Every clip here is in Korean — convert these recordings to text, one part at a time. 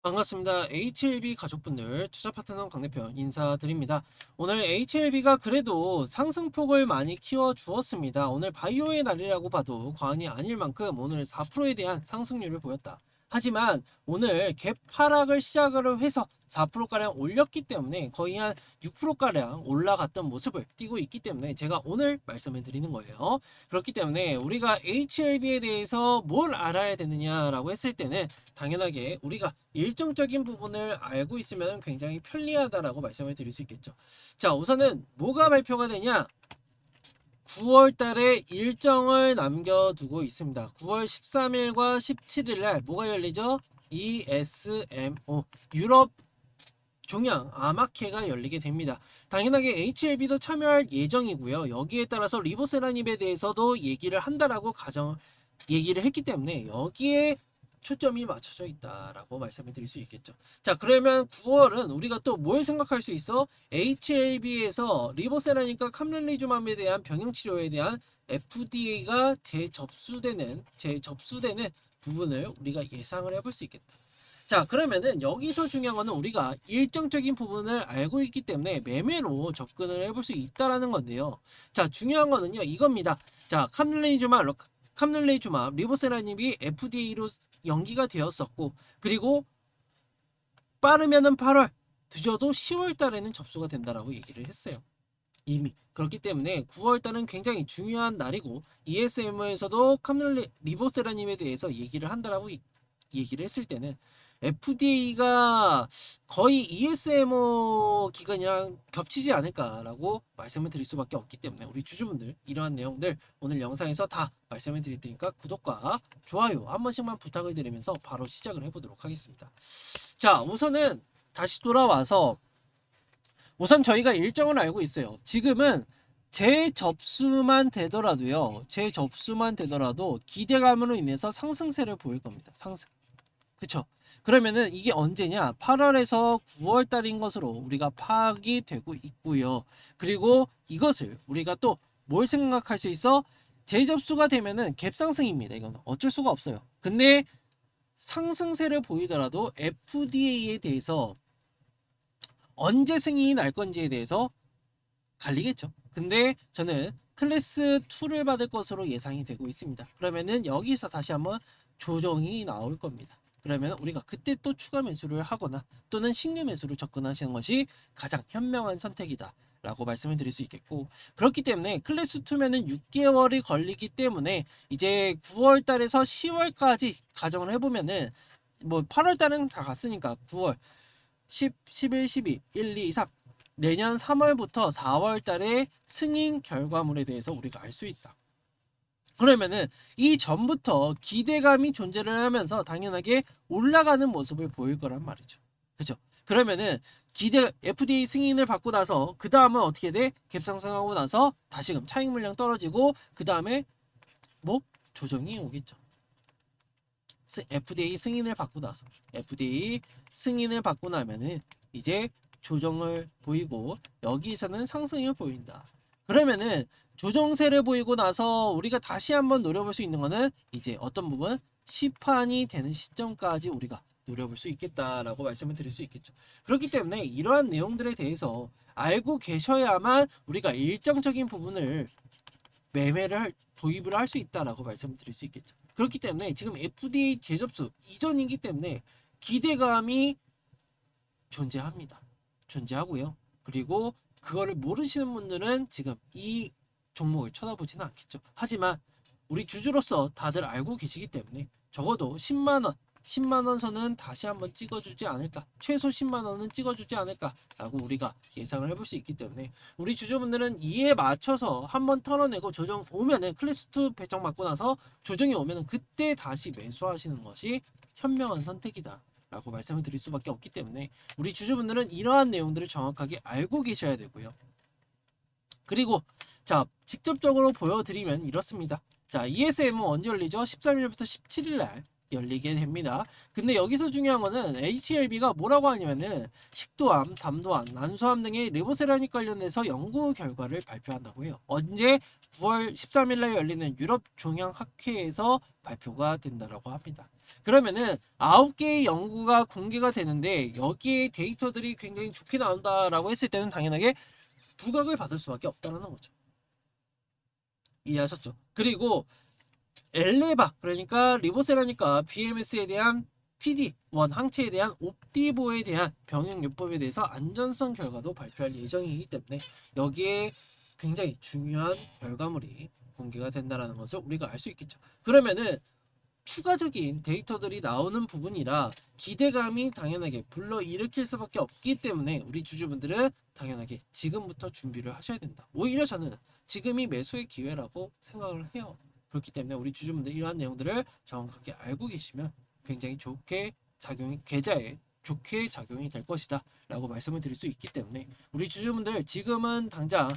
반갑습니다. HLB 가족분들 투자 파트너 강대표 인사드립니다. 오늘 HLB가 그래도 상승폭을 많이 키워 주었습니다. 오늘 바이오의 날이라고 봐도 과언이 아닐 만큼 오늘 4%에 대한 상승률을 보였다. 하지만 오늘 갭 하락을 시작으로 해서 4%가량 올렸기 때문에 거의 한 6%가량 올라갔던 모습을 띄고 있기 때문에 제가 오늘 말씀을 드리는 거예요. 그렇기 때문에 우리가 HLB에 대해서 뭘 알아야 되느냐라고 했을 때는 당연하게 우리가 일정적인 부분을 알고 있으면 굉장히 편리하다라고 말씀을 드릴 수 있겠죠. 자, 우선은 뭐가 발표가 되냐? 9월 달에 일정을 남겨두고 있습니다. 9월 13일과 17일 날 뭐가 열리죠? ESMO 유럽 종양 아마케가 열리게 됩니다. 당연하게 HLB도 참여할 예정이고요. 여기에 따라서 리보세라닙에 대해서도 얘기를 한다라고 얘기를 했기 때문에 여기에 초점이 맞춰져 있다라고 말씀을 드릴 수 있겠죠. 자, 그러면 9월은 우리가 또 뭘 생각할 수 있어? HLB에서 리보세라닙과 캄렐리주맘에 대한 병용 치료에 대한 FDA가 재접수되는 부분을 우리가 예상을 해볼 수 있겠다. 자, 그러면은 여기서 중요한 거는 우리가 일정적인 부분을 알고 있기 때문에 매매로 접근을 해볼 수 있다라는 건데요. 자, 중요한 거는요, 이겁니다. 자, 캄렐리주맘 리보세라닙이 FDA로 연기가 되었었고, 그리고 빠르면은 8월, 늦어도 10월 달에는 접수가 된다라고 얘기를 했어요. 이미. 그렇기 때문에 9월 달은 굉장히 중요한 날이고, ESM에서도 리보세라님에 대해서 얘기를 한다라고 얘기를 했을 때는 FDA가 거의 ESMO 기간이랑 겹치지 않을까라고 말씀을 드릴 수밖에 없기 때문에 우리 주주분들 이러한 내용들 오늘 영상에서 다 말씀을 드릴 테니까 구독과 좋아요 한 번씩만 부탁을 드리면서 바로 시작을 해보도록 하겠습니다. 자, 우선은 다시 돌아와서 우선 저희가 일정을 알고 있어요. 지금은 재접수만 되더라도요. 재접수만 되더라도 기대감으로 인해서 상승세를 보일 겁니다. 상승. 그쵸? 그러면은 이게 언제냐? 8월에서 9월 달인 것으로 우리가 파악이 되고 있고요. 그리고 이것을 우리가 또 뭘 생각할 수 있어? 재접수가 되면은 갭상승입니다. 이거는 어쩔 수가 없어요. 근데 상승세를 보이더라도 FDA에 대해서 언제 승인이 날 건지에 대해서 갈리겠죠. 근데 저는 클래스 2를 받을 것으로 예상이 되고 있습니다. 그러면은 여기서 다시 한번 조정이 나올 겁니다. 그러면 우리가 그때 또 추가 매수를 하거나 또는 신규 매수로 접근하시는 것이 가장 현명한 선택이다 라고 말씀을 드릴 수 있겠고, 그렇기 때문에 클래스 2면은 6개월이 걸리기 때문에 이제 9월 달에서 10월까지 가정을 해보면은 뭐 8월 달은 다 갔으니까 9월 10, 11, 12, 1, 2, 3 내년 3월부터 4월 달에 승인 결과물에 대해서 우리가 알 수 있다. 그러면은 이 전부터 기대감이 존재를 하면서 당연하게 올라가는 모습을 보일 거란 말이죠. 그죠? 그러면은 FDA 승인을 받고 나서 그 다음은 어떻게 돼? 갭상승하고 나서 다시금 차익 물량 떨어지고 그 다음에 뭐 조정이 오겠죠. FDA 승인을 받고 나서 FDA 승인을 받고 나면은 이제 조정을 보이고 여기서는 상승을 보인다. 그러면은 조정세를 보이고 나서 우리가 다시 한번 노려볼 수 있는 거는 이제 어떤 부분 시판이 되는 시점까지 우리가 노려볼 수 있겠다라고 말씀을 드릴 수 있겠죠. 그렇기 때문에 이러한 내용들에 대해서 알고 계셔야만 우리가 일정적인 부분을 도입을 할 수 있다라고 말씀을 드릴 수 있겠죠. 그렇기 때문에 지금 FDA 재접수 이전이기 때문에 기대감이 존재합니다. 존재하고요. 그리고 그거를 모르시는 분들은 지금 이 종목을 쳐다보지는 않겠죠. 하지만 우리 주주로서 다들 알고 계시기 때문에 적어도 10만원 선은 다시 한번 찍어주지 않을까, 최소 10만원은 찍어주지 않을까라고 우리가 예상을 해볼 수 있기 때문에 우리 주주분들은 이에 맞춰서 한번 털어내고 조정 오면은 클래스2 배정받고 나서 조정이 오면은 그때 다시 매수하시는 것이 현명한 선택이다 라고 말씀을 드릴 수밖에 없기 때문에 우리 주주분들은 이러한 내용들을 정확하게 알고 계셔야 되고요. 그리고 자, 직접적으로 보여드리면 이렇습니다. 자, ESM은 언제 열리죠? 13일부터 17일 날 열리게 됩니다. 근데 여기서 중요한 거는 HLB가 뭐라고 하냐면은 식도암, 담도암, 난소암 등의 레보세라믹 관련해서 연구 결과를 발표한다고 해요. 언제? 9월 13일 날 열리는 유럽 종양학회에서 발표가 된다라고 합니다. 그러면은 9개의 연구가 공개가 되는데 여기에 데이터들이 굉장히 좋게 나온다라고 했을 때는 당연하게 부각을 받을 수밖에 없다는 거죠. 이해하셨죠? 그리고 엘레바, 그러니까 리보세라니까 BMS에 대한 PD1 항체에 대한 옵티보에 대한 병역요법에 대해서 안전성 결과도 발표할 예정이기 때문에 여기에 굉장히 중요한 결과물이 공개가 된다는 것을 우리가 알 수 있겠죠. 그러면은 추가적인 데이터들이 나오는 부분이라 기대감이 당연하게 불러일으킬 수밖에 없기 때문에 우리 주주분들은 당연하게 지금부터 준비를 하셔야 된다. 오히려 저는 지금이 매수의 기회라고 생각을 해요. 그렇기 때문에 우리 주주분들 이러한 내용들을 정확하게 알고 계시면 굉장히 좋게 계좌에 좋게 작용이 될 것이다 라고 말씀을 드릴 수 있기 때문에 우리 주주분들 지금은 당장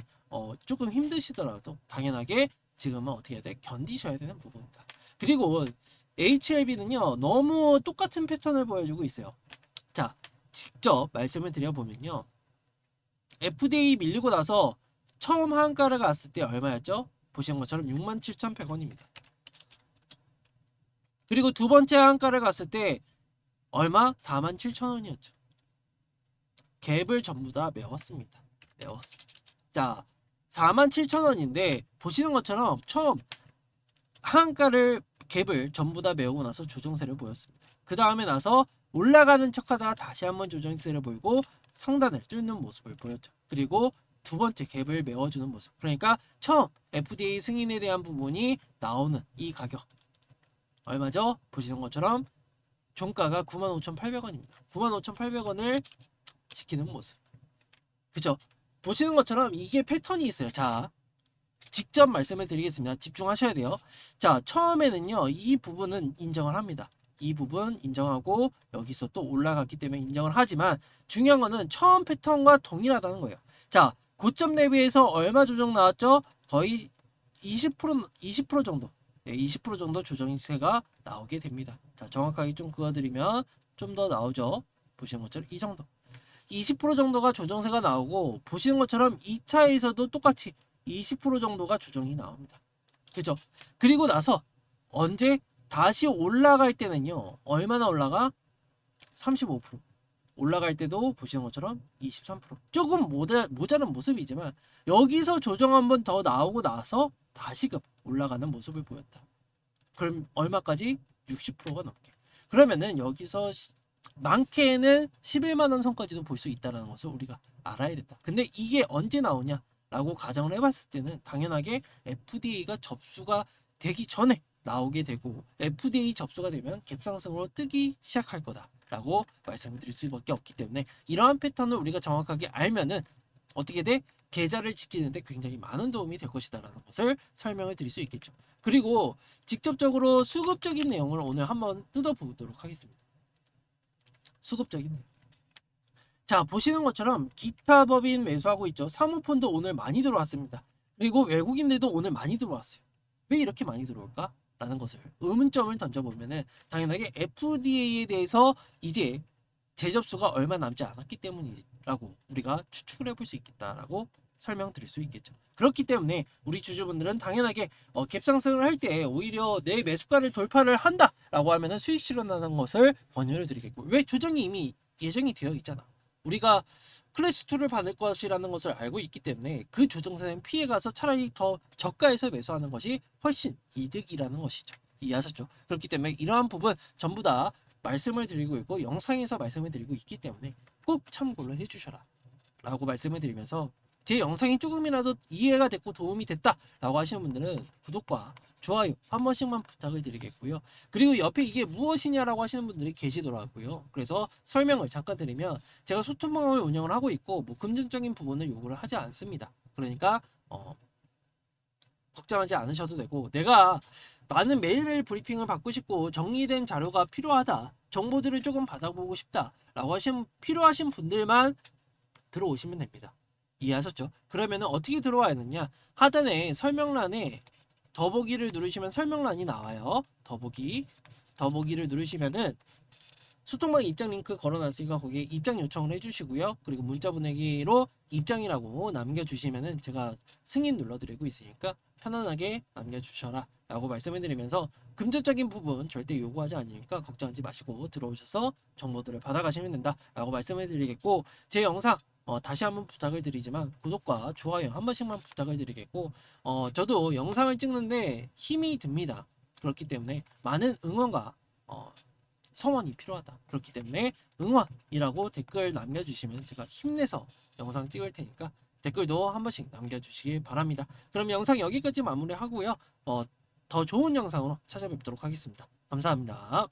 조금 힘드시더라도 당연하게 지금은 어떻게 해야 돼? 견디셔야 되는 부분이다. 그리고 HLB는요 너무 똑같은 패턴을 보여주고 있어요. 자, 직접 말씀을 드려보면요, FDA 밀리고 나서 처음 한가를 갔을 때 얼마였죠? 보시는 것처럼 67,100원입니다. 그리고 두 번째 한가를 갔을 때 얼마? 47,000원이었죠. 갭을 전부 다 메웠습니다. 자, 47,000원인데 보시는 것처럼 처음 하한가를 갭을 전부 다 메우고 나서 조정세를 보였습니다. 그 다음에 나서 올라가는 척하다가 다시 한번 조정세를 보이고 상단을 뚫는 모습을 보였죠. 그리고 두 번째 갭을 메워주는 모습. 그러니까 처음 FDA 승인에 대한 부분이 나오는 이 가격 얼마죠? 보시는 것처럼 종가가 95,800원입니다. 95,800원을 지키는 모습. 그죠? 보시는 것처럼 이게 패턴이 있어요. 자, 직접 말씀을 드리겠습니다. 집중하셔야 돼요. 자, 처음에는요 이 부분은 인정을 합니다. 이 부분 인정하고 여기서 또 올라갔기 때문에 인정을 하지만 중요한 거는 처음 패턴과 동일하다는 거예요. 자, 고점 대비해서 얼마 조정 나왔죠? 거의 20% 정도, 20% 정도 조정세가 나오게 됩니다. 자, 정확하게 좀 그어드리면 좀 더 나오죠. 보시는 것처럼 이 정도 20% 정도가 조정세가 나오고 보시는 것처럼 2차에서도 똑같이 20% 정도가 조정이 나옵니다. 그죠? 그리고 나서 언제 다시 올라갈 때는요 얼마나 올라가? 35%. 올라갈 때도 보시는 것처럼 23%. 조금 모자란 모습이지만 여기서 조정 한번 더 나오고 나서 다시금 올라가는 모습을 보였다. 그럼 얼마까지? 60%가 넘게. 그러면은 여기서 많게는 11만원 선까지도 볼 수 있다는 것을 우리가 알아야 된다. 근데 이게 언제 나오냐 라고 가정을 해봤을 때는 당연하게 FDA가 접수가 되기 전에 나오게 되고 FDA 접수가 되면 갭상승으로 뜨기 시작할 거다 라고 말씀을 드릴 수밖에 없기 때문에 이러한 패턴을 우리가 정확하게 알면은 어떻게 돼? 계좌를 지키는데 굉장히 많은 도움이 될 것이다 라는 것을 설명을 드릴 수 있겠죠. 그리고 직접적으로 수급적인 내용을 오늘 한번 뜯어보도록 하겠습니다. 수급적인 내용. 자, 보시는 것처럼 기타 법인 매수하고 있죠. 사모펀드 오늘 많이 들어왔습니다. 그리고 외국인들도 오늘 많이 들어왔어요. 왜 이렇게 많이 들어올까? 라는 것을 의문점을 던져보면은 당연하게 FDA에 대해서 이제 재접수가 얼마 남지 않았기 때문이라고 우리가 추측을 해볼 수 있겠다라고 설명드릴 수 있겠죠. 그렇기 때문에 우리 주주분들은 당연하게 갭상승을 할 때 오히려 내 매수가를 돌파를 한다라고 하면은 수익 실현하는 것을 권유를 드리겠고, 왜 조정이 이미 예정이 되어 있잖아. 우리가 클래스 2를 받을 것이라는 것을 알고 있기 때문에 그 조정세는 피해가서 차라리 더 저가에서 매수하는 것이 훨씬 이득이라는 것이죠. 이해하셨죠? 그렇기 때문에 이러한 부분 전부 다 말씀을 드리고 있고 영상에서 말씀을 드리고 있기 때문에 꼭 참고를 해주셔라 라고 말씀을 드리면서, 제 영상이 조금이라도 이해가 됐고 도움이 됐다 라고 하시는 분들은 구독과 좋아요 한 번씩만 부탁을 드리겠고요. 그리고 옆에 이게 무엇이냐라고 하시는 분들이 계시더라고요. 그래서 설명을 잠깐 드리면, 제가 소통방을 운영을 하고 있고 뭐 금전적인 부분을 요구를 하지 않습니다. 그러니까 걱정하지 않으셔도 되고, 나는 매일매일 브리핑을 받고 싶고 정리된 자료가 필요하다, 정보들을 조금 받아보고 싶다 라고 필요하신 분들만 들어오시면 됩니다. 이해하셨죠? 그러면 어떻게 들어와야 되느냐, 하단에 설명란에 더보기를 누르시면 설명란이 나와요. 더보기를 누르시면은 소통방 입장 링크 걸어놨으니까 거기에 입장 요청을 해주시고요. 그리고 문자 보내기로 입장이라고 남겨주시면은 제가 승인 눌러드리고 있으니까 편안하게 남겨주셔라 라고 말씀을 드리면서 금전적인 부분 절대 요구하지 않으니까 걱정하지 마시고 들어오셔서 정보들을 받아가시면 된다라고 말씀을 드리겠고, 제 영상 다시 한번 부탁을 드리지만 구독과 좋아요 한 번씩만 부탁을 드리겠고, 저도 영상을 찍는데 힘이 듭니다. 그렇기 때문에 많은 응원과 성원이 필요하다. 그렇기 때문에 응원이라고 댓글 남겨주시면 제가 힘내서 영상 찍을 테니까 댓글도 한 번씩 남겨주시기 바랍니다. 그럼 영상 여기까지 마무리하고요. 더 좋은 영상으로 찾아뵙도록 하겠습니다. 감사합니다.